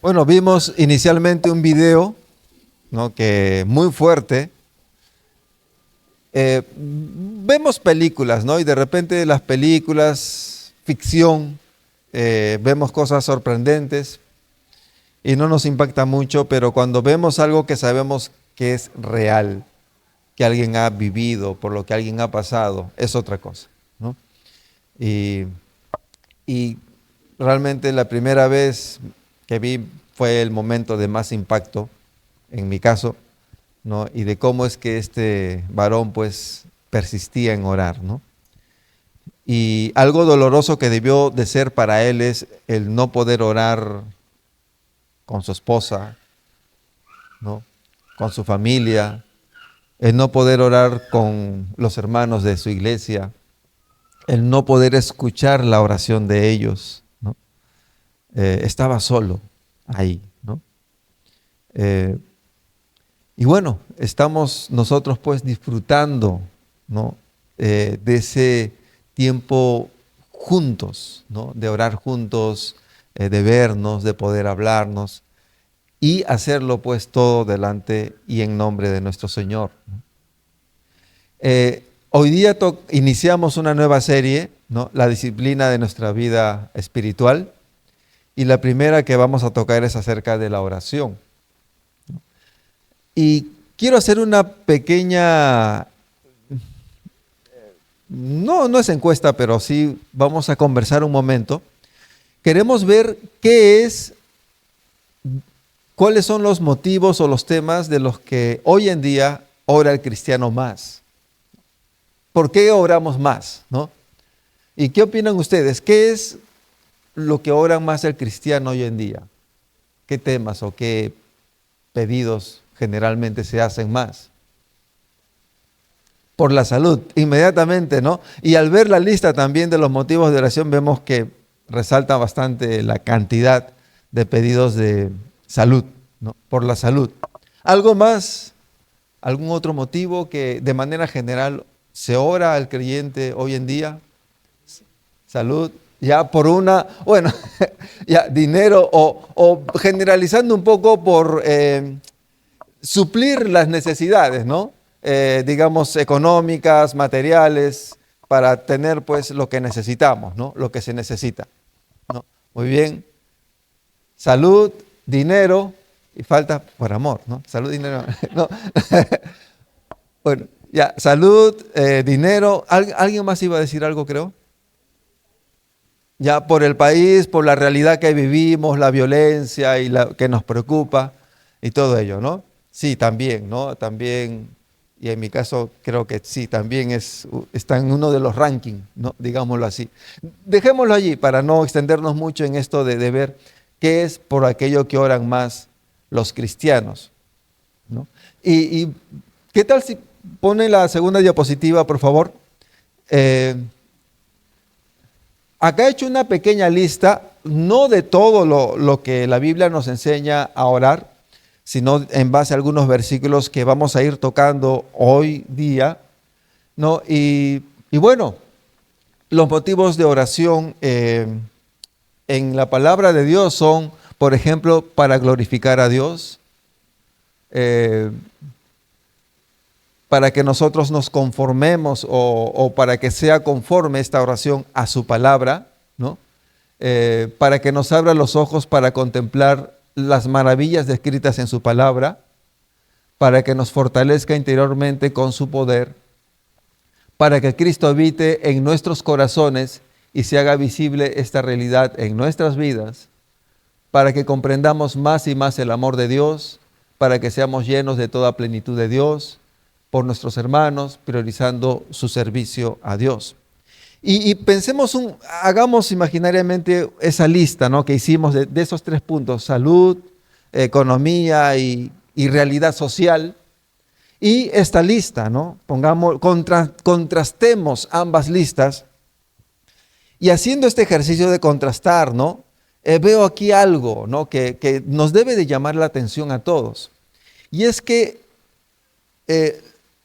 Bueno, vimos inicialmente un video, ¿no?, que muy fuerte. Vemos películas, ¿no? Y de repente las películas, ficción, vemos cosas sorprendentes y no nos impacta mucho, pero cuando vemos algo que sabemos que es real, que alguien ha vivido, por lo que alguien ha pasado, es otra cosa, ¿no? Y, y realmente la primera vez que vi fue el momento de más impacto, en mi caso, ¿no? Y de cómo es que este varón pues persistía en orar, ¿no? Y algo doloroso que debió de ser para él es el no poder orar con su esposa, ¿no?, con su familia, el no poder orar con los hermanos de su iglesia, el no poder escuchar la oración de ellos, ¿no? Estaba solo ahí, ¿no? Y bueno, estamos nosotros pues disfrutando, ¿no?, de ese tiempo juntos, ¿no?, de orar juntos, de vernos, de poder hablarnos y hacerlo pues todo delante y en nombre de nuestro Señor, ¿no? Hoy día iniciamos una nueva serie, ¿no?, la disciplina de nuestra vida espiritual, y la primera que vamos a tocar es acerca de la oración. Y quiero hacer una pequeña, no es encuesta, pero sí vamos a conversar un momento. Queremos ver cuáles son los motivos o los temas de los que hoy en día ora el cristiano más. ¿Por qué oramos más, no? ¿Y qué opinan ustedes? ¿Qué es lo que ora más el cristiano hoy en día? ¿Qué temas o qué pedidos generalmente se hacen más? Por la salud, inmediatamente, ¿no? Y al ver la lista también de los motivos de oración, vemos que resalta bastante la cantidad de pedidos de salud, ¿no?, por la salud. ¿Algo más? ¿Algún otro motivo que de manera general se ora al creyente hoy en día? Salud, ya por bueno, ya dinero o generalizando un poco por suplir las necesidades, ¿no? Digamos económicas, materiales, para tener pues lo que necesitamos, ¿no?, lo que se necesita, ¿no? Muy bien. Salud, dinero y falta por amor, ¿no? Salud, dinero, no. Bueno, ya, salud, dinero. ¿Alguien más iba a decir algo, creo? Ya, por el país, por la realidad que vivimos, la violencia y la que nos preocupa y todo ello, ¿no? Sí, también, ¿no? También, y en mi caso creo que sí, también está en uno de los rankings, ¿no?, digámoslo así. Dejémoslo allí para no extendernos mucho en esto de ver qué es por aquello que oran más los cristianos, ¿no? Y ¿qué tal si pone la segunda diapositiva, por favor? Acá he hecho una pequeña lista, no de todo lo que la Biblia nos enseña a orar, sino en base a algunos versículos que vamos a ir tocando hoy día, ¿no? Y bueno, los motivos de oración en la palabra de Dios son, por ejemplo, para glorificar a Dios, para que nosotros nos conformemos o para que sea conforme esta oración a su palabra, ¿no? Para que nos abra los ojos para contemplar las maravillas descritas en su palabra, para que nos fortalezca interiormente con su poder, para que Cristo habite en nuestros corazones y se haga visible esta realidad en nuestras vidas, para que comprendamos más y más el amor de Dios, para que seamos llenos de toda plenitud de Dios, por nuestros hermanos, priorizando su servicio a Dios. Y pensemos, hagamos imaginariamente esa lista, ¿no?, que hicimos de esos 3 puntos: salud, economía y realidad social. Y esta lista, ¿no?, contrastemos ambas listas. Y haciendo este ejercicio de contrastar, ¿no?, veo aquí algo, ¿no?, que nos debe de llamar la atención a todos. Y es que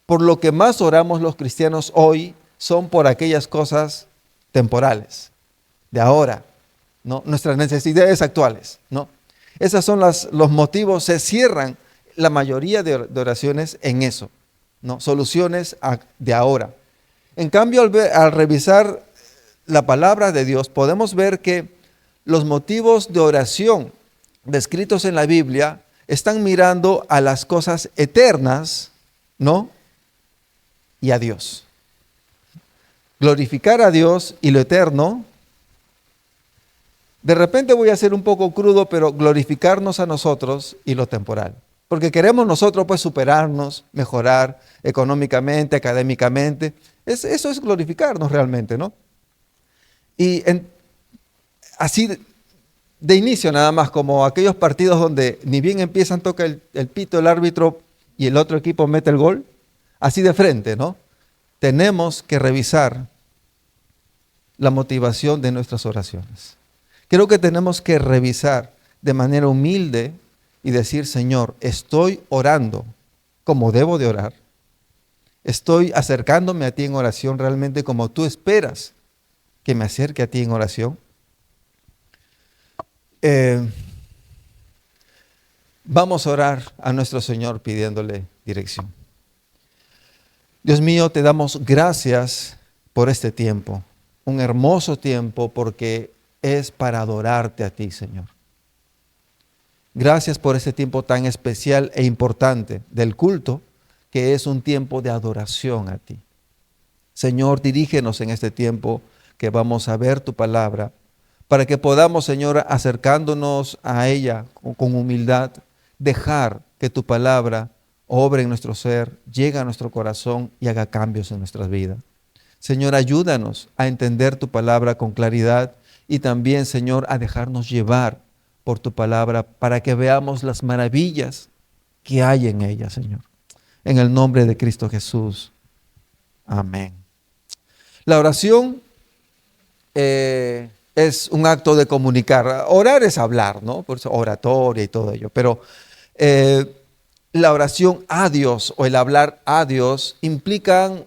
por lo que más oramos los cristianos hoy son por aquellas cosas temporales, de ahora, ¿no? Nuestras necesidades actuales, ¿no? Esos son los motivos, se cierran la mayoría de oraciones en eso, ¿no? Soluciones de ahora. En cambio, al revisar la palabra de Dios, podemos ver que los motivos de oración descritos en la Biblia están mirando a las cosas eternas, ¿no? Y a Dios. Glorificar a Dios y lo eterno. De repente voy a ser un poco crudo, pero glorificarnos a nosotros y lo temporal. Porque queremos nosotros pues superarnos, mejorar económicamente, académicamente. Eso es glorificarnos realmente, ¿no? Y así de inicio nada más, como aquellos partidos donde ni bien empiezan, toca el pito el árbitro y el otro equipo mete el gol, así de frente, ¿no? Tenemos que revisar la motivación de nuestras oraciones. Creo que tenemos que revisar de manera humilde y decir, Señor, estoy orando como debo de orar. Estoy acercándome a ti en oración realmente como tú esperas que me acerque a ti en oración. Vamos a orar a nuestro Señor pidiéndole dirección. Dios mío, te damos gracias por este tiempo, un hermoso tiempo porque es para adorarte a ti, Señor. Gracias por este tiempo tan especial e importante del culto, que es un tiempo de adoración a ti. Señor, dirígenos en este tiempo que vamos a ver tu palabra, para que podamos, Señor, acercándonos a ella con humildad, dejar que tu palabra obre en nuestro ser, llegue a nuestro corazón y haga cambios en nuestras vidas. Señor, ayúdanos a entender tu palabra con claridad y también, Señor, a dejarnos llevar por tu palabra para que veamos las maravillas que hay en ella, Señor. En el nombre de Cristo Jesús. Amén. La oración es un acto de comunicar. Orar es hablar, ¿no? Por eso oratoria y todo ello. Pero la oración a Dios o el hablar a Dios implican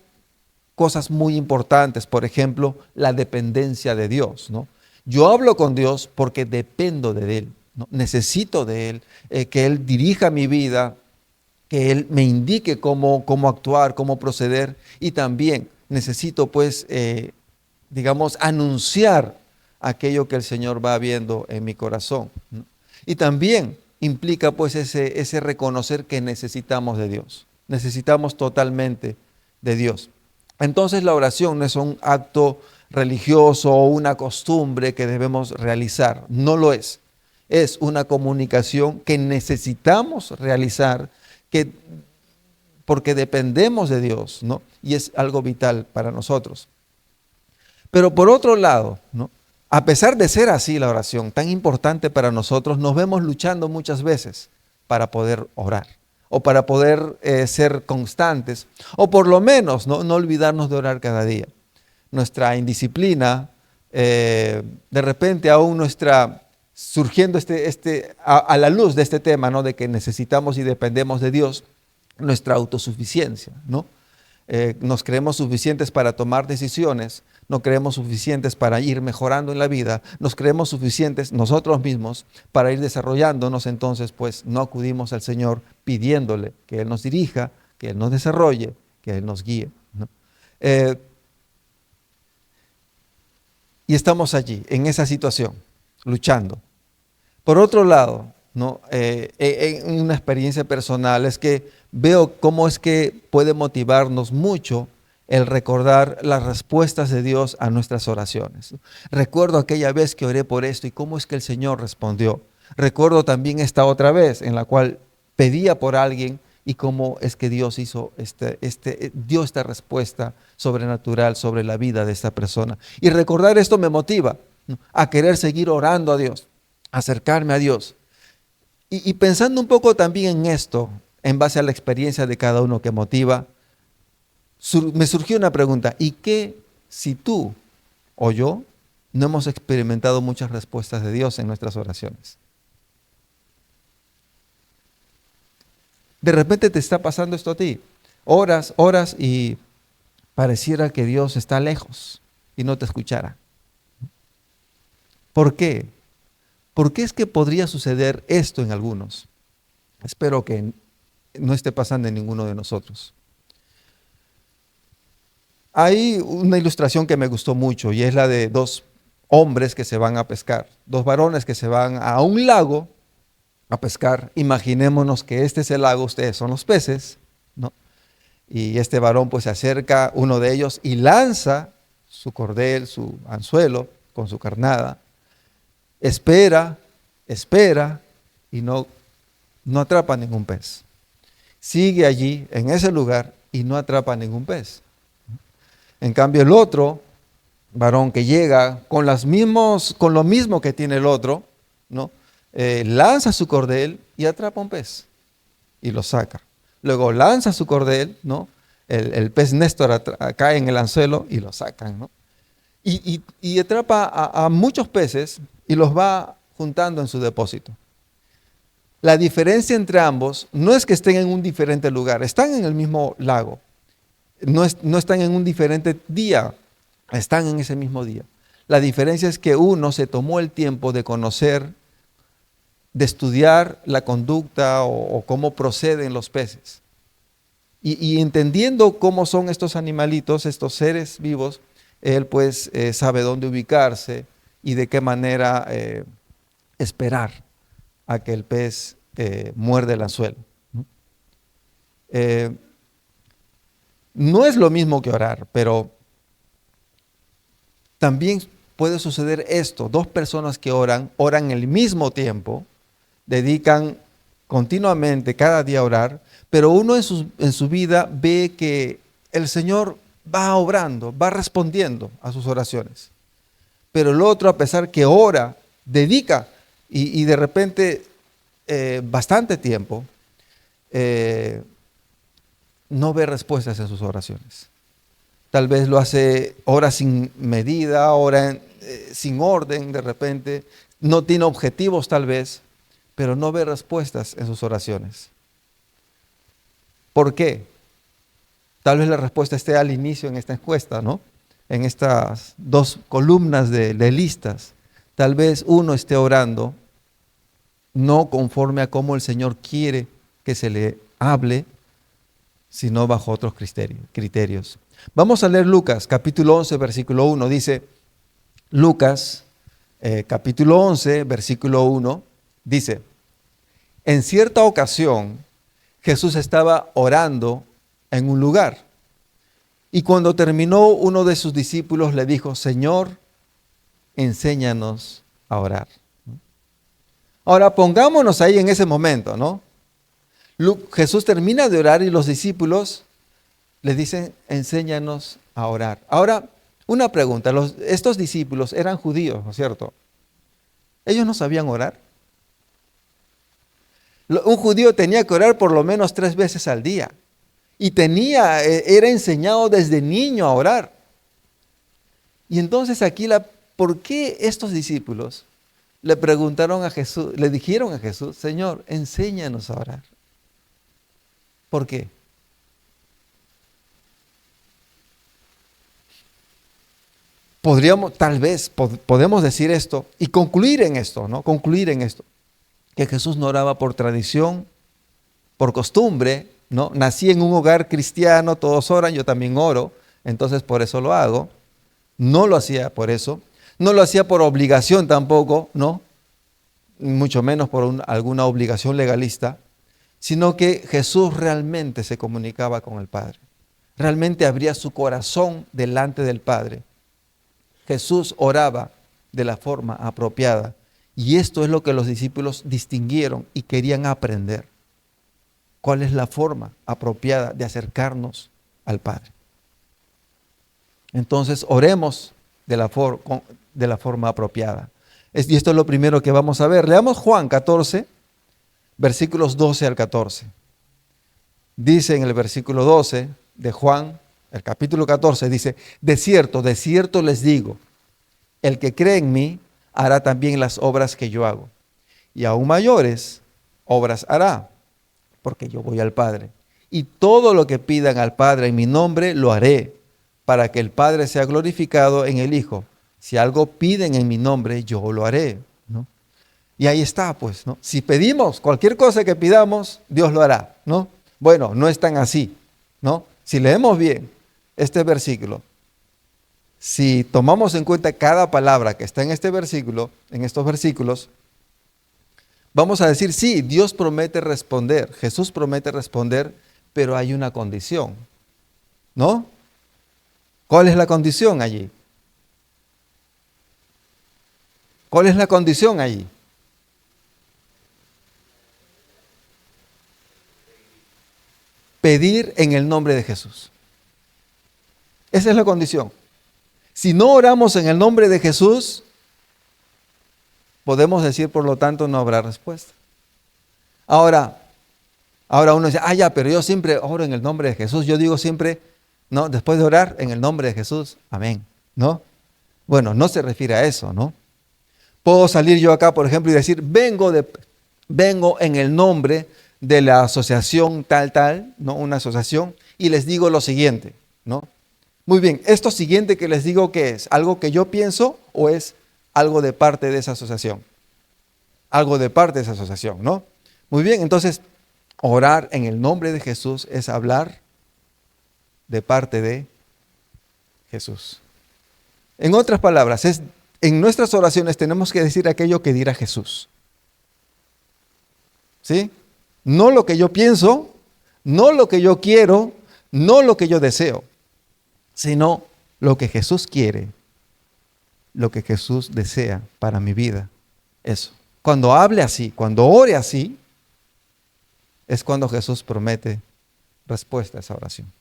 cosas muy importantes. Por ejemplo, la dependencia de Dios, ¿no? Yo hablo con Dios porque dependo de Él, ¿no? Necesito de Él, que Él dirija mi vida, que Él me indique cómo actuar, cómo proceder, y también necesito pues, digamos, anunciar aquello que el Señor va viendo en mi corazón, ¿no? Y también implica pues ese reconocer que necesitamos de Dios, necesitamos totalmente de Dios. Entonces la oración no es un acto religioso o una costumbre que debemos realizar, no lo es. Es una comunicación que necesitamos realizar, porque dependemos de Dios, ¿no? Y es algo vital para nosotros. Pero por otro lado, ¿no? A pesar de ser así la oración, tan importante para nosotros, nos vemos luchando muchas veces para poder orar o para poder ser constantes, o por lo menos no olvidarnos de orar cada día. Nuestra indisciplina, de repente aún surgiendo a la luz de este tema, ¿no? De que necesitamos y dependemos de Dios, nuestra autosuficiencia, ¿no? Nos creemos suficientes para tomar decisiones, no creemos suficientes para ir mejorando en la vida, nos creemos suficientes nosotros mismos para ir desarrollándonos, entonces pues no acudimos al Señor pidiéndole que Él nos dirija, que Él nos desarrolle, que Él nos guíe, ¿no? Y estamos allí, en esa situación, luchando. Por otro lado, ¿no? En una experiencia personal es que veo cómo es que puede motivarnos mucho el recordar las respuestas de Dios a nuestras oraciones. Recuerdo aquella vez que oré por esto y cómo es que el Señor respondió. Recuerdo también esta otra vez en la cual pedía por alguien y cómo es que Dios dio esta respuesta sobrenatural sobre la vida de esta persona. Y recordar esto me motiva, ¿no? A querer seguir orando a Dios, acercarme a Dios. Y pensando un poco también en esto, en base a la experiencia de cada uno que motiva, me surgió una pregunta: ¿y qué si tú o yo no hemos experimentado muchas respuestas de Dios en nuestras oraciones? De repente te está pasando esto a ti. Oras y pareciera que Dios está lejos y no te escuchara. ¿Por qué? ¿Por qué es que podría suceder esto en algunos? Espero que no esté pasando en ninguno de nosotros. Hay una ilustración que me gustó mucho y es la de dos hombres que se van a pescar, dos varones que se van a un lago a pescar. Imaginémonos que este es el lago, ustedes son los peces, ¿no? Y este varón pues se acerca, uno de ellos, y lanza su cordel, su anzuelo con su carnada. Espera y no atrapa ningún pez. Sigue allí en ese lugar y no atrapa ningún pez. En cambio el otro varón que llega con lo mismo que tiene el otro, ¿no? Lanza su cordel y atrapa un pez y lo saca. Luego lanza su cordel, ¿no? El pez Néstor cae en el anzuelo y lo sacan, ¿no? Y atrapa a muchos peces y los va juntando en su depósito. La diferencia entre ambos no es que estén en un diferente lugar, están en el mismo lago, no están en un diferente día, están en ese mismo día. La diferencia es que uno se tomó el tiempo de conocer, de estudiar la conducta o cómo proceden los peces. Y entendiendo cómo son estos animalitos, estos seres vivos, él pues sabe dónde ubicarse y de qué manera esperar a que el pez muerde el anzuelo. No es lo mismo que orar, pero también puede suceder esto. Dos personas que oran al mismo tiempo, dedican continuamente cada día a orar, pero uno en su vida ve que el Señor va obrando, va respondiendo a sus oraciones. Pero el otro, a pesar que ora, dedica y de repente bastante tiempo, no ve respuestas en sus oraciones. Tal vez lo hace, ora sin medida, ora sin orden de repente, no tiene objetivos tal vez, pero no ve respuestas en sus oraciones. ¿Por qué? Tal vez la respuesta esté al inicio en esta encuesta, ¿no? En estas dos columnas de listas. Tal vez uno esté orando no conforme a cómo el Señor quiere que se le hable, sino bajo otros criterios. Vamos a leer Lucas, capítulo 11, versículo 1. Dice, Lucas, capítulo 11, versículo 1, dice, en cierta ocasión Jesús estaba orando en un lugar y cuando terminó uno de sus discípulos le dijo, Señor, enséñanos a orar. Ahora pongámonos ahí en ese momento, ¿no? Jesús termina de orar y los discípulos le dicen, enséñanos a orar. Ahora, una pregunta, estos discípulos eran judíos, ¿no es cierto? ¿Ellos no sabían orar? Un judío tenía que orar por lo menos 3 veces al día y era enseñado desde niño a orar. Y entonces aquí, ¿por qué estos discípulos le preguntaron a Jesús, le dijeron a Jesús, Señor, enséñanos a orar? ¿Por qué? Podemos decir esto y concluir en esto, ¿no? Concluir en esto, que Jesús no oraba por tradición, por costumbre, ¿no? Nací en un hogar cristiano, todos oran, yo también oro, entonces por eso lo hago. No lo hacía por eso, no lo hacía por obligación tampoco, ¿no? Mucho menos por alguna obligación legalista, sino que Jesús realmente se comunicaba con el Padre. Realmente abría su corazón delante del Padre. Jesús oraba de la forma apropiada. Y esto es lo que los discípulos distinguieron y querían aprender. ¿Cuál es la forma apropiada de acercarnos al Padre? Entonces, oremos de la forma apropiada. Y esto es lo primero que vamos a ver. Leamos Juan 14, versículos 12 al 14. Dice en el versículo 12 de Juan, el capítulo 14, dice, de cierto les digo, el que cree en mí hará también las obras que yo hago, y aún mayores obras hará, porque yo voy al Padre. Y todo lo que pidan al Padre en mi nombre lo haré, para que el Padre sea glorificado en el Hijo. Si algo piden en mi nombre, yo lo haré, ¿no? Y ahí está, pues, ¿no? Si pedimos cualquier cosa que pidamos, Dios lo hará, ¿no? Bueno, no es tan así, ¿no? Si leemos bien este versículo, si tomamos en cuenta cada palabra que está en este versículo, en estos versículos, vamos a decir, sí, Dios promete responder, Jesús promete responder, pero hay una condición, ¿no? ¿Cuál es la condición allí? ¿Cuál es la condición allí? Pedir en el nombre de Jesús. Esa es la condición. Si no oramos en el nombre de Jesús, podemos decir, por lo tanto, no habrá respuesta. Ahora uno dice, ya, pero yo siempre oro en el nombre de Jesús. Yo digo siempre, no, después de orar en el nombre de Jesús, amén, ¿no? Bueno, no se refiere a eso, ¿no? Puedo salir yo acá, por ejemplo, y decir, vengo en el nombre de la asociación tal, ¿no? Una asociación, y les digo lo siguiente, ¿no? Muy bien, esto siguiente que les digo, ¿qué es? ¿Algo que yo pienso o es algo de parte de esa asociación? Algo de parte de esa asociación, ¿no? Muy bien, entonces, orar en el nombre de Jesús es hablar de parte de Jesús. En otras palabras, en nuestras oraciones tenemos que decir aquello que dirá Jesús. ¿Sí? No lo que yo pienso, no lo que yo quiero, no lo que yo deseo, sino lo que Jesús quiere, lo que Jesús desea para mi vida. Eso. Cuando hable así, cuando ore así, es cuando Jesús promete respuesta a esa oración.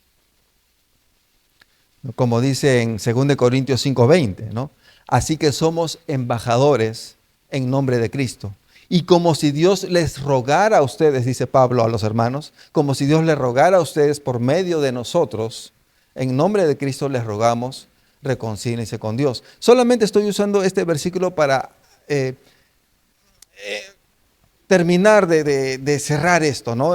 Como dice en 2 Corintios 5:20, ¿no? Así que somos embajadores en nombre de Cristo. Y como si Dios les rogara a ustedes, dice Pablo a los hermanos, como si Dios les rogara a ustedes por medio de nosotros, en nombre de Cristo les rogamos, reconcíliense con Dios. Solamente estoy usando este versículo para terminar de cerrar esto, ¿no?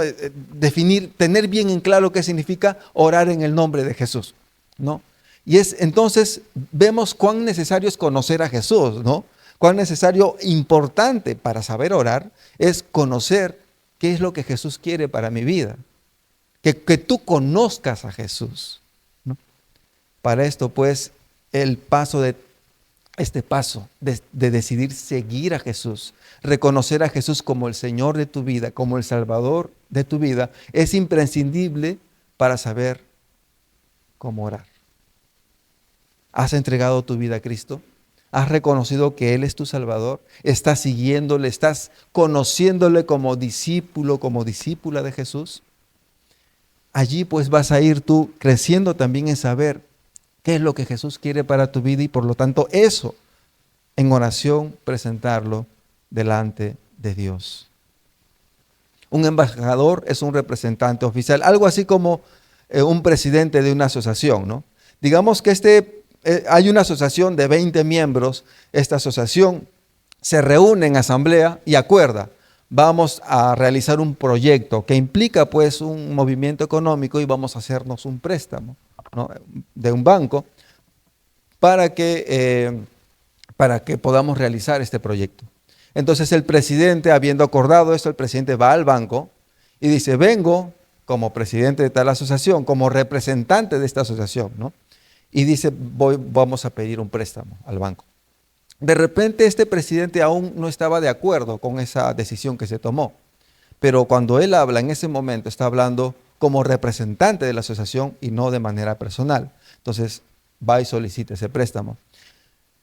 Definir, tener bien en claro qué significa orar en el nombre de Jesús, ¿no? Y entonces vemos cuán necesario es conocer a Jesús, ¿no? Cuán necesario, importante para saber orar, es conocer qué es lo que Jesús quiere para mi vida. Que tú conozcas a Jesús, ¿no? Para esto, pues, este paso de decidir seguir a Jesús, reconocer a Jesús como el Señor de tu vida, como el Salvador de tu vida, es imprescindible para saber cómo orar. ¿Has entregado tu vida a Cristo? ¿Has reconocido que Él es tu Salvador? ¿Estás siguiéndole? ¿Estás conociéndole como discípulo, como discípula de Jesús? Allí pues vas a ir tú creciendo también en saber qué es lo que Jesús quiere para tu vida y por lo tanto eso en oración presentarlo delante de Dios. Un embajador es un representante oficial, algo así como un presidente de una asociación, ¿no? Digamos que hay una asociación de 20 miembros, esta asociación se reúne en asamblea y acuerda, vamos a realizar un proyecto que implica pues un movimiento económico y vamos a hacernos un préstamo, ¿no? De un banco para que podamos realizar este proyecto. Entonces el presidente, habiendo acordado esto, el presidente va al banco y dice, vengo como presidente de tal asociación, como representante de esta asociación, ¿no? Y dice, vamos a pedir un préstamo al banco. De repente este presidente aún no estaba de acuerdo con esa decisión que se tomó, pero cuando él habla en ese momento está hablando como representante de la asociación y no de manera personal. Entonces va y solicita ese préstamo.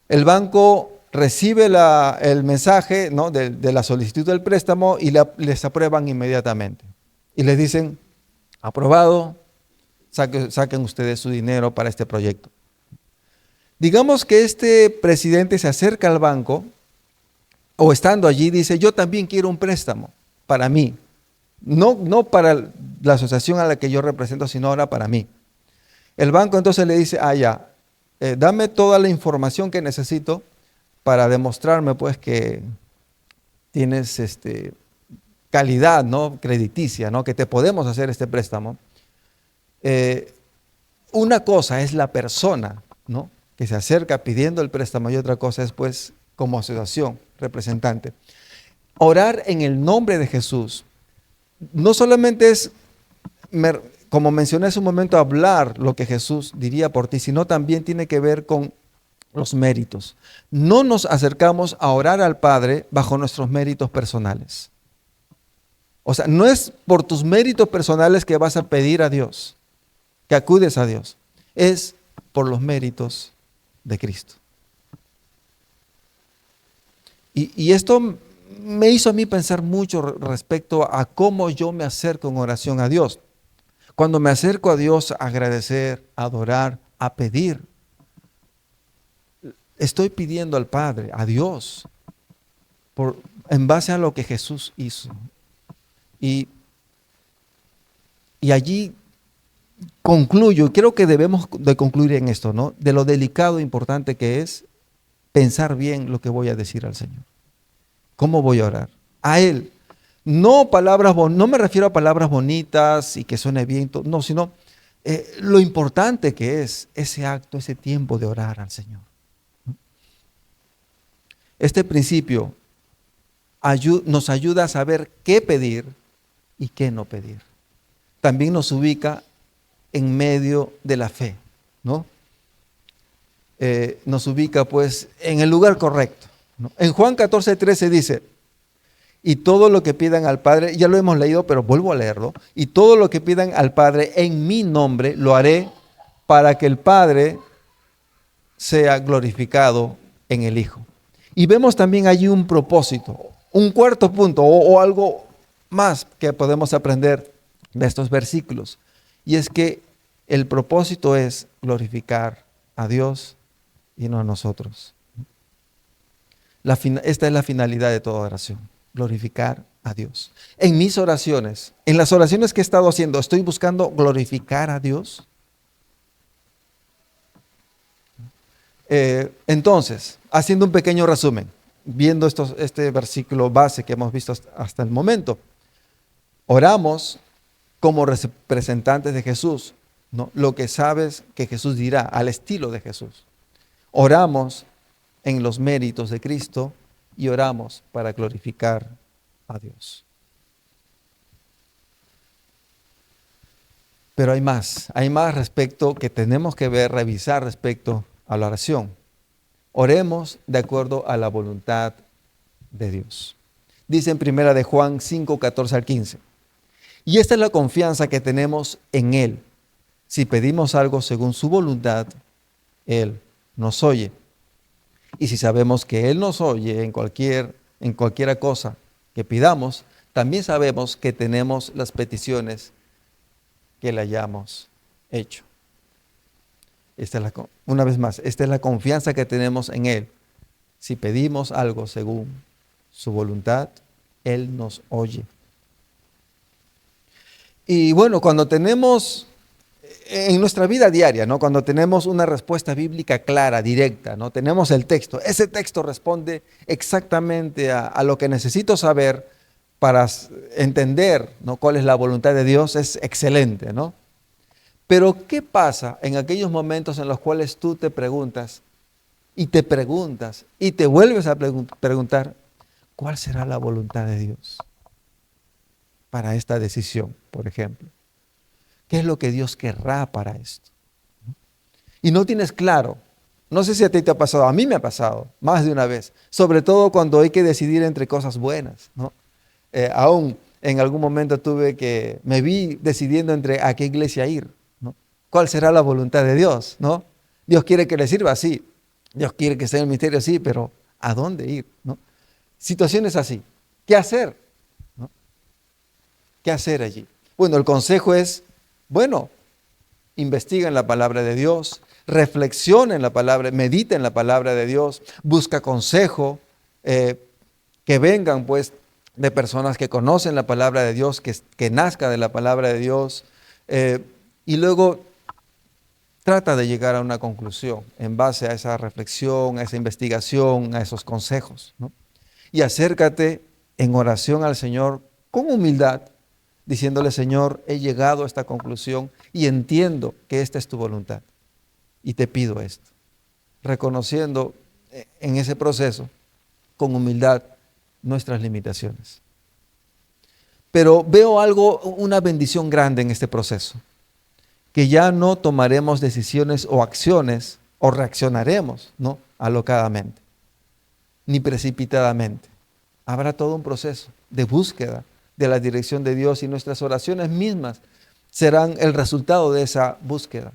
El banco recibe el mensaje, ¿no? de la solicitud del préstamo y les aprueban inmediatamente. Y les dicen, aprobado, saquen ustedes su dinero para este proyecto. Digamos que este presidente se acerca al banco o estando allí dice, yo también quiero un préstamo para mí. No para la asociación a la que yo represento, sino ahora para mí. El banco entonces le dice, dame toda la información que necesito para demostrarme pues que tienes calidad, ¿no? Crediticia, ¿no? Que te podemos hacer este préstamo. una cosa es la persona, ¿no?, que se acerca pidiendo el préstamo, y otra cosa es, pues, como asociación, representante. Orar en el nombre de Jesús no solamente es, como mencioné hace un momento, hablar lo que Jesús diría por ti, sino también tiene que ver con los méritos. No nos acercamos a orar al Padre bajo nuestros méritos personales. O sea, no es por tus méritos personales que vas a pedir a Dios, que acudes a Dios. Es por los méritos de Cristo. Y esto me hizo a mí pensar mucho respecto a cómo yo me acerco en oración a Dios. Cuando me acerco a Dios a agradecer, a adorar, a pedir, estoy pidiendo al Padre, a Dios, en base a lo que Jesús hizo. Y allí concluyo, y creo que debemos de concluir en esto, ¿no?, de lo delicado e importante que es pensar bien lo que voy a decir al Señor. ¿Cómo voy a orar? A Él. No me refiero a palabras bonitas y que suene bien, no, sino lo importante que es ese acto, ese tiempo de orar al Señor. Este principio nos ayuda a saber qué pedir y qué no pedir. También nos ubica en medio de la fe, ¿no? Nos ubica, pues, en el lugar correcto, ¿no? En Juan 14:13 dice: y todo lo que pidan al Padre, ya lo hemos leído, pero vuelvo a leerlo, y todo lo que pidan al Padre en mi nombre lo haré, para que el Padre sea glorificado en el Hijo. Y vemos también allí un propósito, un cuarto punto o algo más que podemos aprender de estos versículos. Y es que el propósito es glorificar a Dios y no a nosotros. Esta es la finalidad de toda oración: glorificar a Dios. En mis oraciones, en las oraciones que he estado haciendo, ¿estoy buscando glorificar a Dios? Entonces, haciendo un pequeño resumen, viendo este versículo base que hemos visto hasta el momento, oramos como representantes de Jesús, ¿no?, lo que sabes que Jesús dirá, al estilo de Jesús. Oramos en los méritos de Cristo y oramos para glorificar a Dios. Pero hay más respecto que tenemos que revisar respecto a la oración. Oremos de acuerdo a la voluntad de Dios. Dice en 1 de Juan 5, 14 al 15. Y esta es la confianza que tenemos en Él. Si pedimos algo según su voluntad, Él nos oye. Y si sabemos que Él nos oye en cualquiera cosa que pidamos, también sabemos que tenemos las peticiones que le hayamos hecho. Una vez más, esta es la confianza que tenemos en Él. Si pedimos algo según su voluntad, Él nos oye. Y bueno, cuando tenemos en nuestra vida diaria, ¿no?, cuando tenemos una respuesta bíblica clara, directa, ¿no?, tenemos el texto, ese texto responde exactamente a lo que necesito saber para entender, ¿no?, cuál es la voluntad de Dios, es excelente, ¿no? Pero ¿qué pasa en aquellos momentos en los cuales tú te preguntas y te vuelves a preguntar cuál será la voluntad de Dios para esta decisión, por ejemplo? ¿Qué es lo que Dios querrá para esto? Y no tienes claro. No sé si a ti te ha pasado, a mí me ha pasado más de una vez, sobre todo cuando hay que decidir entre cosas buenas, ¿no? Aún en algún momento me vi decidiendo entre a qué iglesia ir, ¿no? ¿Cuál será la voluntad de Dios, ¿no? Dios quiere que le sirva, sí. Dios quiere que esté en el ministerio, sí, pero ¿a dónde ir, ¿no? Situaciones así. ¿Qué hacer, ¿no? ¿Qué hacer allí? Bueno, el consejo es, investiga en la palabra de Dios, reflexiona en la palabra, medita en la palabra de Dios, busca consejo, que vengan pues de personas que conocen la palabra de Dios, que nazca de la palabra de Dios, y luego trata de llegar a una conclusión en base a esa reflexión, a esa investigación, a esos consejos, ¿no? Y acércate en oración al Señor con humildad, diciéndole, Señor, he llegado a esta conclusión y entiendo que esta es tu voluntad. Y te pido esto, reconociendo en ese proceso, con humildad, nuestras limitaciones. Pero veo algo, una bendición grande en este proceso, que ya no tomaremos decisiones o acciones o reaccionaremos, ¿no?, alocadamente, ni precipitadamente. Habrá todo un proceso de búsqueda de la dirección de Dios y nuestras oraciones mismas serán el resultado de esa búsqueda.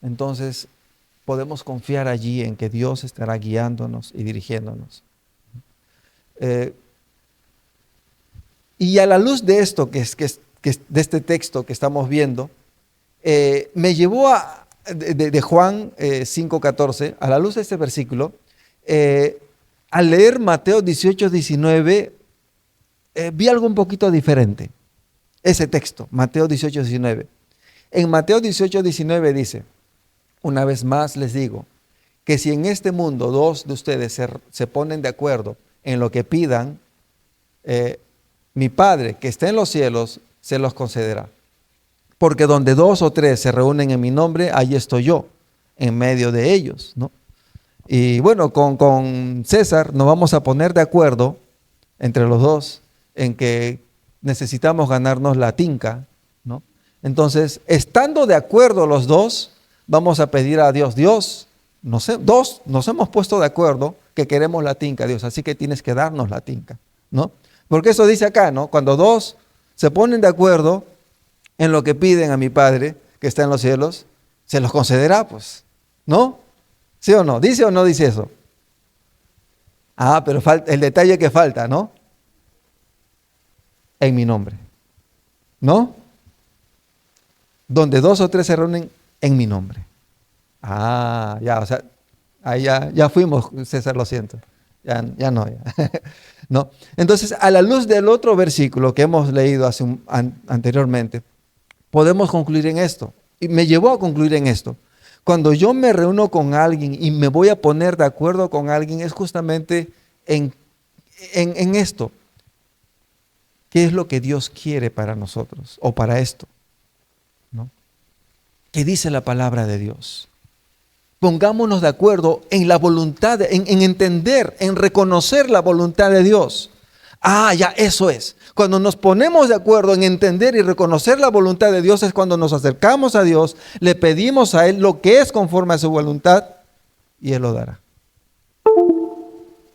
Entonces, podemos confiar allí en que Dios estará guiándonos y dirigiéndonos. Y a la luz de esto, que es de este texto que estamos viendo, me llevó de Juan 5:14, a la luz de este versículo, al leer Mateo 18:19, vi algo un poquito diferente. Ese texto, Mateo 18:19. En Mateo 18:19 dice, una vez más les digo, que si en este mundo dos de ustedes se ponen de acuerdo en lo que pidan, mi Padre que está en los cielos se los concederá. Porque donde dos o tres se reúnen en mi nombre, ahí estoy yo, en medio de ellos, ¿no? Y bueno, con César nos vamos a poner de acuerdo entre los dos en que necesitamos ganarnos la tinca, ¿no? Entonces, estando de acuerdo los dos, vamos a pedir a Dios, Dios, dos nos hemos puesto de acuerdo que queremos la tinca, Dios, así que tienes que darnos la tinca, ¿no? Porque eso dice acá, ¿no? Cuando dos se ponen de acuerdo en lo que piden a mi Padre que está en los cielos, se los concederá, pues, ¿no? ¿Sí o no? ¿Dice o no dice eso? Ah, pero el detalle que falta, ¿no? En mi nombre, ¿no? Donde dos o tres se reúnen en mi nombre. Ah, ya, o sea, ahí ya fuimos, César, lo siento. Ya no, ya. ¿No? Entonces, a la luz del otro versículo que hemos leído anteriormente, podemos concluir en esto. Y me llevó a concluir en esto. Cuando yo me reúno con alguien y me voy a poner de acuerdo con alguien, es justamente en esto. ¿Qué es lo que Dios quiere para nosotros o para esto? ¿No? ¿Qué dice la palabra de Dios? Pongámonos de acuerdo en la voluntad, en entender, en reconocer la voluntad de Dios. Ah, ya, eso es. Cuando nos ponemos de acuerdo en entender y reconocer la voluntad de Dios es cuando nos acercamos a Dios, le pedimos a Él lo que es conforme a su voluntad y Él lo dará.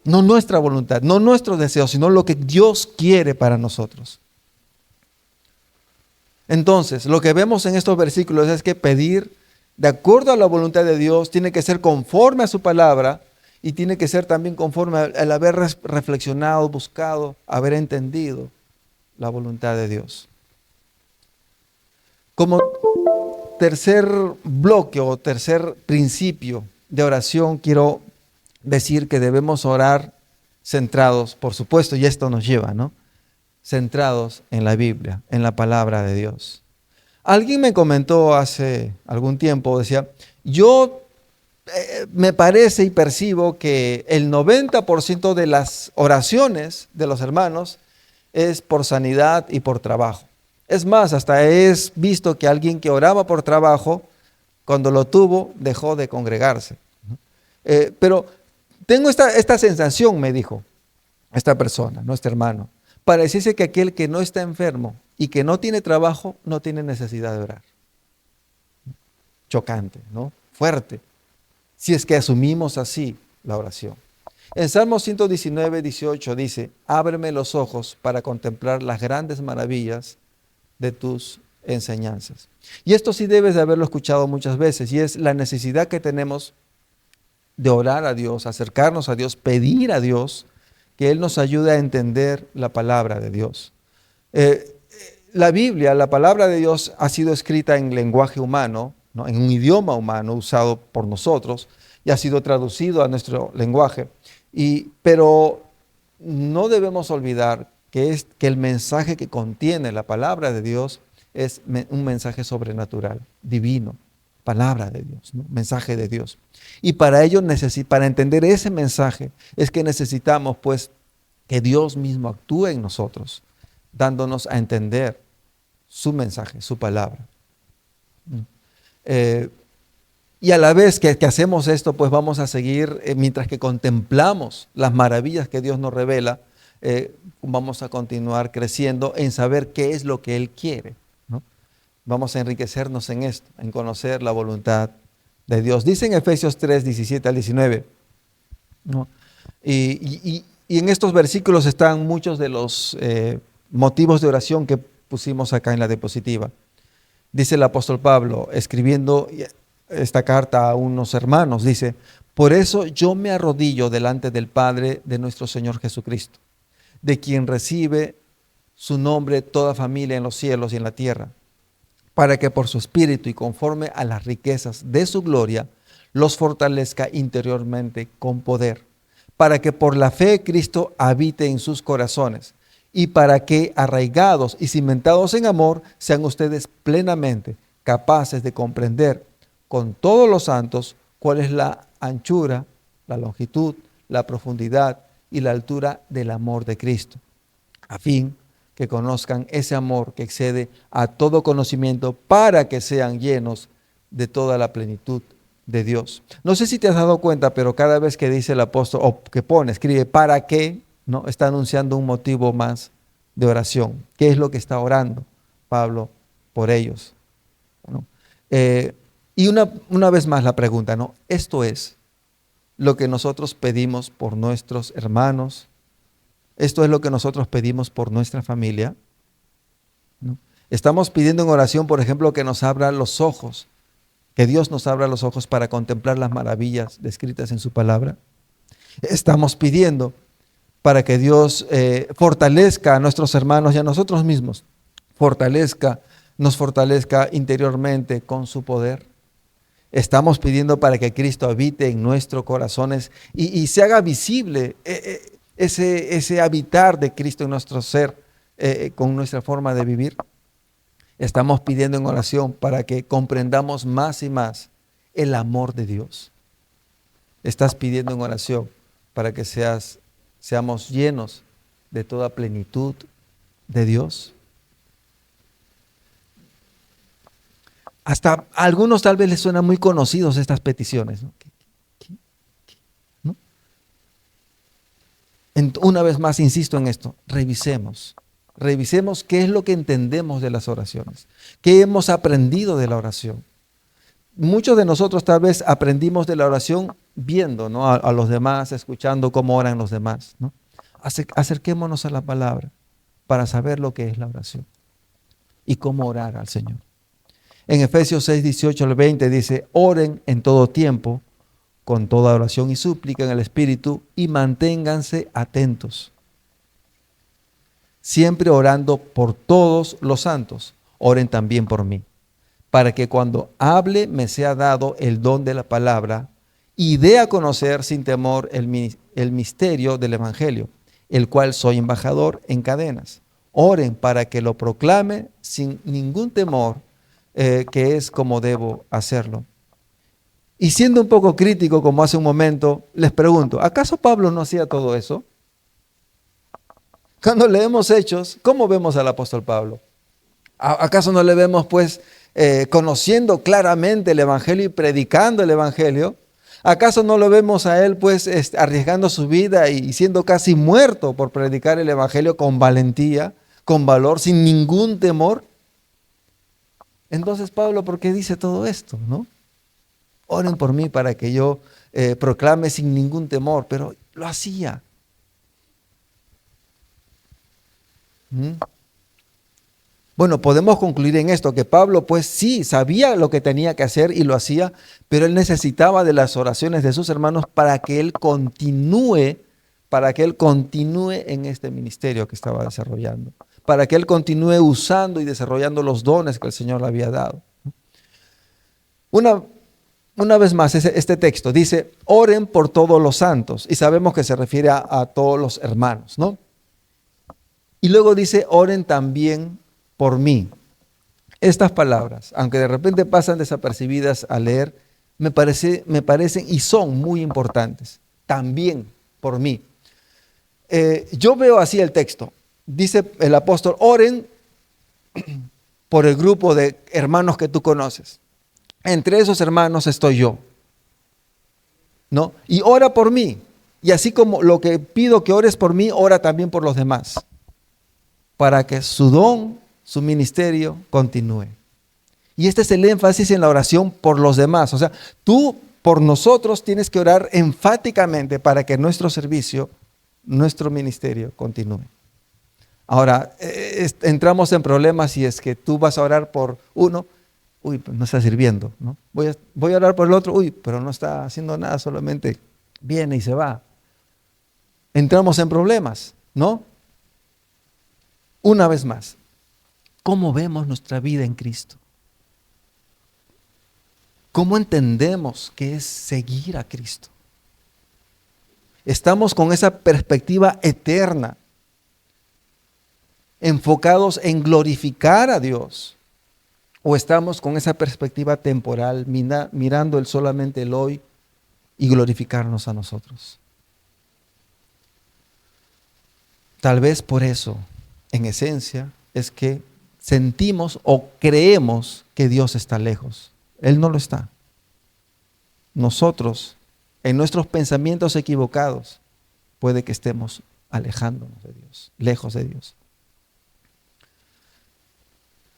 No nuestra voluntad, no nuestros deseos, sino lo que Dios quiere para nosotros. Entonces, lo que vemos en estos versículos es que pedir de acuerdo a la voluntad de Dios tiene que ser conforme a su palabra y tiene que ser también conforme al haber reflexionado, buscado, haber entendido la voluntad de Dios. Como tercer bloque o tercer principio de oración, quiero decir que debemos orar centrados, por supuesto, y esto nos lleva, ¿no? Centrados en la Biblia, en la palabra de Dios. Alguien me comentó hace algún tiempo, decía, yo me parece y percibo que el 90% de las oraciones de los hermanos es por sanidad y por trabajo. Es más, hasta he visto que alguien que oraba por trabajo, cuando lo tuvo, dejó de congregarse. Pero tengo esta sensación, me dijo esta persona, ¿no? Este hermano. Pareciese que aquel que no está enfermo y que no tiene trabajo, no tiene necesidad de orar. Chocante, ¿no? Fuerte. Si es que asumimos así la oración. En Salmo 119, 18 dice, ábreme los ojos para contemplar las grandes maravillas de tus enseñanzas. Y esto sí debes de haberlo escuchado muchas veces, y es la necesidad que tenemos de orar a Dios, acercarnos a Dios, pedir a Dios que Él nos ayude a entender la palabra de Dios. La Biblia, la palabra de Dios ha sido escrita en lenguaje humano, ¿no? En un idioma humano usado por nosotros y ha sido traducido a nuestro lenguaje. Pero no debemos olvidar que el mensaje que contiene la palabra de Dios es un mensaje sobrenatural, divino, palabra de Dios, ¿no? Mensaje de Dios. Y para ello, para entender ese mensaje, es que necesitamos pues que Dios mismo actúe en nosotros. dándonos a entender su mensaje, su palabra. Y a la vez que hacemos esto, pues vamos a seguir, mientras que contemplamos las maravillas que Dios nos revela, vamos a continuar creciendo en saber qué es lo que Él quiere, ¿no? Vamos a enriquecernos en esto, en conocer la voluntad de Dios. Dice en Efesios 3, 17 al 19, ¿no? Y en estos versículos están muchos de los motivos de oración que pusimos acá en la diapositiva. Dice el apóstol Pablo, escribiendo esta carta a unos hermanos, dice: por eso yo me arrodillo delante del Padre de nuestro Señor Jesucristo, de quien recibe su nombre toda familia en los cielos y en la tierra, para que por su Espíritu y conforme a las riquezas de su gloria, los fortalezca interiormente con poder, para que por la fe Cristo habite en sus corazones, y para que, arraigados y cimentados en amor, sean ustedes plenamente capaces de comprender con todos los santos cuál es la anchura, la longitud, la profundidad y la altura del amor de Cristo, a fin que conozcan ese amor que excede a todo conocimiento, para que sean llenos de toda la plenitud de Dios. No sé si te has dado cuenta, pero cada vez que dice el apóstol, o que escribe ¿para qué?, ¿no?, está anunciando un motivo más de oración. ¿Qué es lo que está orando Pablo por ellos? ¿No? Y una vez más la pregunta, ¿no? Esto es lo que nosotros pedimos por nuestros hermanos. Esto es lo que nosotros pedimos por nuestra familia, ¿no? Estamos pidiendo en oración, por ejemplo, que nos abra los ojos, que Dios nos abra los ojos para contemplar las maravillas descritas en su palabra. Estamos pidiendo para que Dios fortalezca a nuestros hermanos y a nosotros mismos, nos fortalezca interiormente con su poder. Estamos pidiendo para que Cristo habite en nuestros corazones y se haga visible ese habitar de Cristo en nuestro ser, con nuestra forma de vivir. Estamos pidiendo en oración para que comprendamos más y más el amor de Dios. Estás pidiendo en oración para que seamos llenos de toda plenitud de Dios. Hasta a algunos tal vez les suenan muy conocidos estas peticiones, ¿no? ¿No? Una vez más insisto en esto, revisemos qué es lo que entendemos de las oraciones, qué hemos aprendido de la oración. Muchos de nosotros tal vez aprendimos de la oración viendo, ¿no?, a los demás, escuchando cómo oran los demás, ¿no? Acerquémonos a la palabra para saber lo que es la oración y cómo orar al Señor. En Efesios 6, 18 al 20 dice: oren en todo tiempo, con toda oración y súplica en el Espíritu, y manténganse atentos, siempre orando por todos los santos. Oren también por mí, para que cuando hable me sea dado el don de la palabra y dé a conocer sin temor el misterio del Evangelio, el cual soy embajador en cadenas. Oren para que lo proclame sin ningún temor, que es como debo hacerlo. Y siendo un poco crítico, como hace un momento, les pregunto, ¿acaso Pablo no hacía todo eso? Cuando leemos Hechos, ¿cómo vemos al apóstol Pablo? ¿Acaso no le vemos pues conociendo claramente el Evangelio y predicando el Evangelio? ¿Acaso no lo vemos a él pues arriesgando su vida y siendo casi muerto por predicar el Evangelio con valentía, con valor, sin ningún temor? Entonces Pablo, ¿por qué dice todo esto, no? Oren por mí para que yo proclame sin ningún temor, pero lo hacía. Bueno, podemos concluir en esto, que Pablo pues sí sabía lo que tenía que hacer y lo hacía, pero él necesitaba de las oraciones de sus hermanos para que él continúe en este ministerio que estaba desarrollando, para que él continúe usando y desarrollando los dones que el Señor le había dado. Una vez más, este texto dice: oren por todos los santos, y sabemos que se refiere a todos los hermanos, ¿no? Y luego dice: oren también por mí. Estas palabras, aunque de repente pasan desapercibidas al leer, me parecen y son muy importantes. También por mí. Yo veo así el texto. dice el apóstol, oren por el grupo de hermanos que tú conoces. Entre esos hermanos estoy yo, ¿no? Y ora por mí. Y así como lo que pido que ores por mí, ora también por los demás, para que su don, su ministerio continúe. Y este es el énfasis en la oración por los demás. O sea, tú por nosotros tienes que orar enfáticamente para que nuestro servicio, nuestro ministerio continúe. Ahora, entramos en problemas si es que tú vas a orar por uno, pues no está sirviendo, ¿no? Voy a orar por el otro, pero no está haciendo nada, solamente viene y se va. Entramos en problemas, ¿no? Una vez más, ¿cómo vemos nuestra vida en Cristo? ¿Cómo entendemos qué es seguir a Cristo? Estamos con esa perspectiva eterna, enfocados en glorificar a Dios, o estamos con esa perspectiva temporal, mirando solamente el hoy y glorificarnos a nosotros. Tal vez por eso, en esencia, es que sentimos o creemos que Dios está lejos. Él no lo está. Nosotros, en nuestros pensamientos equivocados, puede que estemos alejándonos de Dios, lejos de Dios.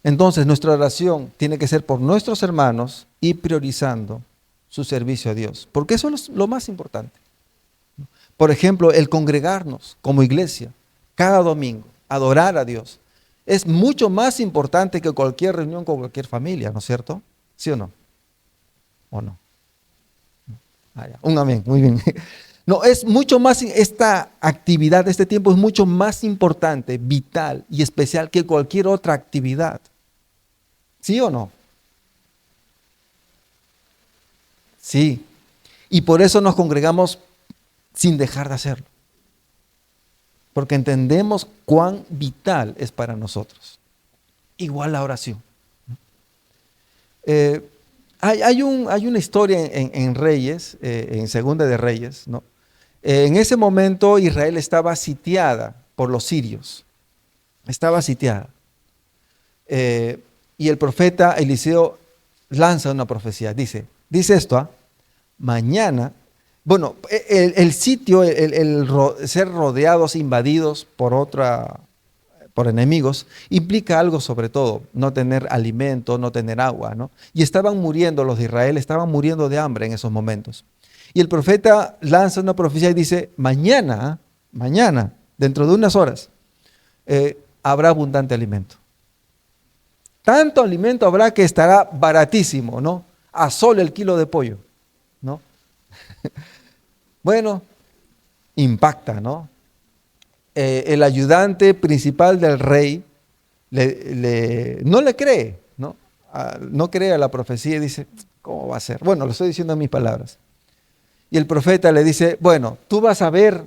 Entonces, nuestra oración tiene que ser por nuestros hermanos y priorizando su servicio a Dios, porque eso es lo más importante. Por ejemplo, el congregarnos como iglesia cada domingo, adorar a Dios, es mucho más importante que cualquier reunión con cualquier familia, ¿no es cierto? ¿Sí o no? ¿O no? Un amén, muy bien. No, es mucho más, esta actividad, este tiempo es mucho más importante, vital y especial que cualquier otra actividad. ¿Sí o no? Sí. Y por eso nos congregamos sin dejar de hacerlo. Porque entendemos cuán vital es para nosotros. Igual la oración. Hay una historia en Reyes, en Segunda de Reyes, ¿no? En ese momento Israel estaba sitiada por los sirios. Estaba sitiada. Y el profeta Eliseo lanza una profecía. Dice esto, mañana, bueno, el sitio, el ser rodeados, invadidos por enemigos, implica algo sobre todo, no tener alimento, no tener agua, ¿no? Y estaban muriendo los de Israel, estaban muriendo de hambre en esos momentos. Y el profeta lanza una profecía y dice, mañana, dentro de unas horas, habrá abundante alimento. Tanto alimento habrá que estará baratísimo, ¿no? A solo el kilo de pollo, ¿no? Bueno, impacta, ¿no? El ayudante principal del rey no le cree, ¿no? No cree a la profecía y dice, ¿cómo va a ser? Bueno, lo estoy diciendo en mis palabras. Y el profeta le dice, bueno, tú vas a ver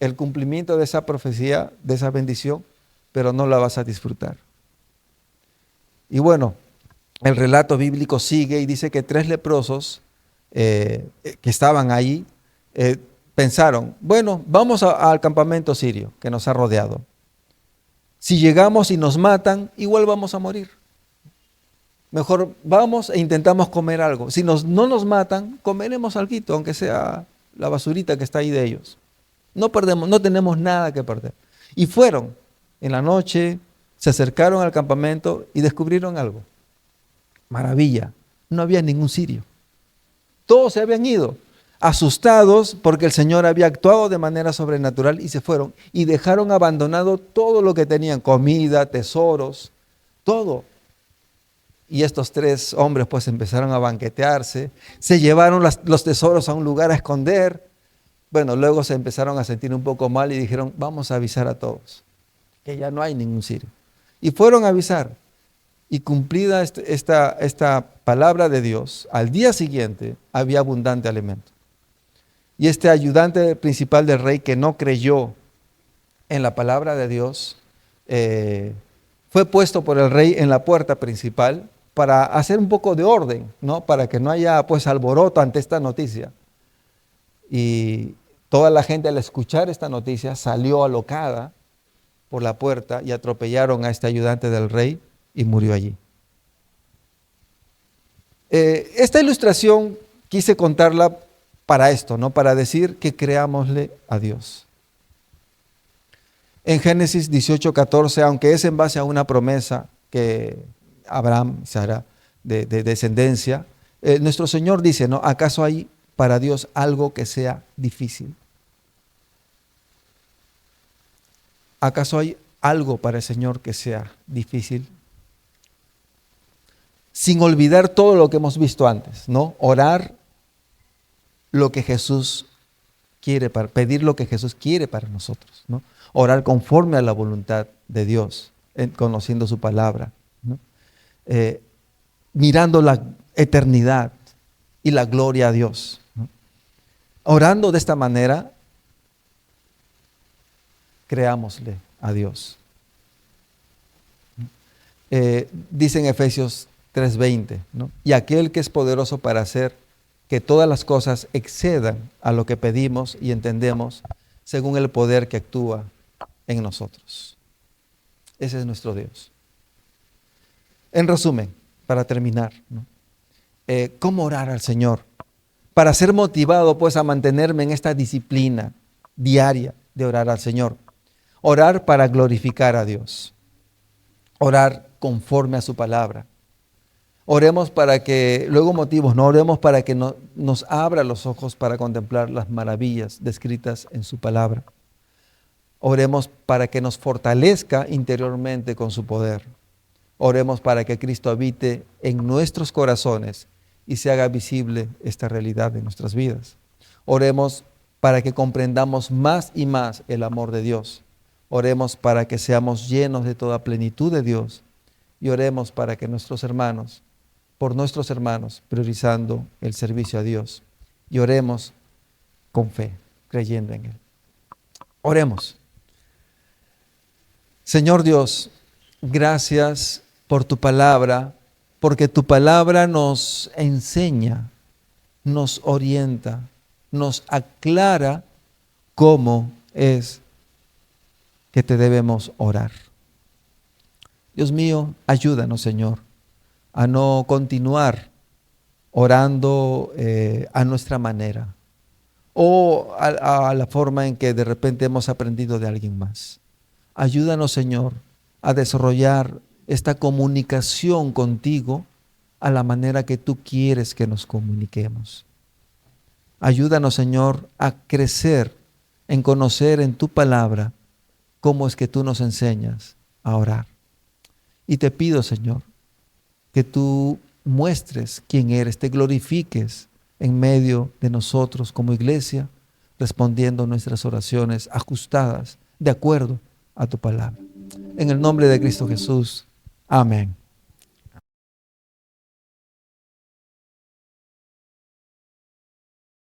el cumplimiento de esa profecía, de esa bendición, pero no la vas a disfrutar. Y bueno, el relato bíblico sigue y dice que 3 leprosos que estaban ahí pensaron, bueno, vamos al campamento sirio que nos ha rodeado. Si llegamos y nos matan, igual vamos a morir. Mejor vamos e intentamos comer algo. Si no nos matan, comeremos algo, aunque sea la basurita que está ahí de ellos. No perdemos, no tenemos nada que perder. Y fueron en la noche, se acercaron al campamento y descubrieron algo. Maravilla, no había ningún sirio. Todos se habían ido, asustados porque el Señor había actuado de manera sobrenatural y se fueron y dejaron abandonado todo lo que tenían, comida, tesoros, todo. Y estos 3 hombres pues empezaron a banquetearse, se llevaron los tesoros a un lugar a esconder. Bueno, luego se empezaron a sentir un poco mal y dijeron, vamos a avisar a todos que ya no hay ningún sirio. Y fueron a avisar. Y cumplida esta palabra de Dios, al día siguiente había abundante alimento. Y este ayudante principal del rey que no creyó en la palabra de Dios, fue puesto por el rey en la puerta principal para hacer un poco de orden, ¿no? Para que no haya pues alboroto ante esta noticia. Y toda la gente al escuchar esta noticia salió alocada por la puerta y atropellaron a este ayudante del rey y murió allí. Esta ilustración quise contarla para esto, ¿no? Para decir que creámosle a Dios. En Génesis 18:14, aunque es en base a una promesa que Abraham se hará de descendencia, nuestro Señor dice, ¿no? ¿Acaso hay para Dios algo que sea difícil? ¿Acaso hay algo para el Señor que sea difícil? Sin olvidar todo lo que hemos visto antes, ¿no? Orar lo que Jesús quiere, pedir lo que Jesús quiere para nosotros, ¿no? Orar conforme a la voluntad de Dios, conociendo su palabra, ¿no? Mirando la eternidad y la gloria a Dios, ¿no? Orando de esta manera, creámosle a Dios. Dice en Efesios 3:20, ¿no? Y aquel que es poderoso para hacer que todas las cosas excedan a lo que pedimos y entendemos, según el poder que actúa en nosotros. Ese es nuestro Dios. En resumen, para terminar, ¿no? ¿Cómo orar al Señor? Para ser motivado, pues, a mantenerme en esta disciplina diaria de orar al Señor. Orar para glorificar a Dios. Orar conforme a su palabra. Oremos para que, luego motivos, no oremos para que nos abra los ojos para contemplar las maravillas descritas en su palabra. Oremos para que nos fortalezca interiormente con su poder. Oremos para que Cristo habite en nuestros corazones y se haga visible esta realidad de nuestras vidas. Oremos para que comprendamos más y más el amor de Dios. Oremos para que seamos llenos de toda plenitud de Dios. Y oremos para que por nuestros hermanos, priorizando el servicio a Dios. Y oremos con fe, creyendo en Él. Oremos. Señor Dios, gracias por tu palabra, porque tu palabra nos enseña, nos orienta, nos aclara cómo es que te debemos orar. Dios mío, ayúdanos, Señor, a no continuar orando a nuestra manera o a la forma en que de repente hemos aprendido de alguien más. Ayúdanos, Señor, a desarrollar esta comunicación contigo a la manera que tú quieres que nos comuniquemos. Ayúdanos, Señor, a crecer en conocer en tu palabra cómo es que tú nos enseñas a orar. Y te pido, Señor, que tú muestres quién eres, te glorifiques en medio de nosotros como iglesia, respondiendo nuestras oraciones ajustadas de acuerdo a tu palabra. En el nombre de Cristo Jesús. Amén.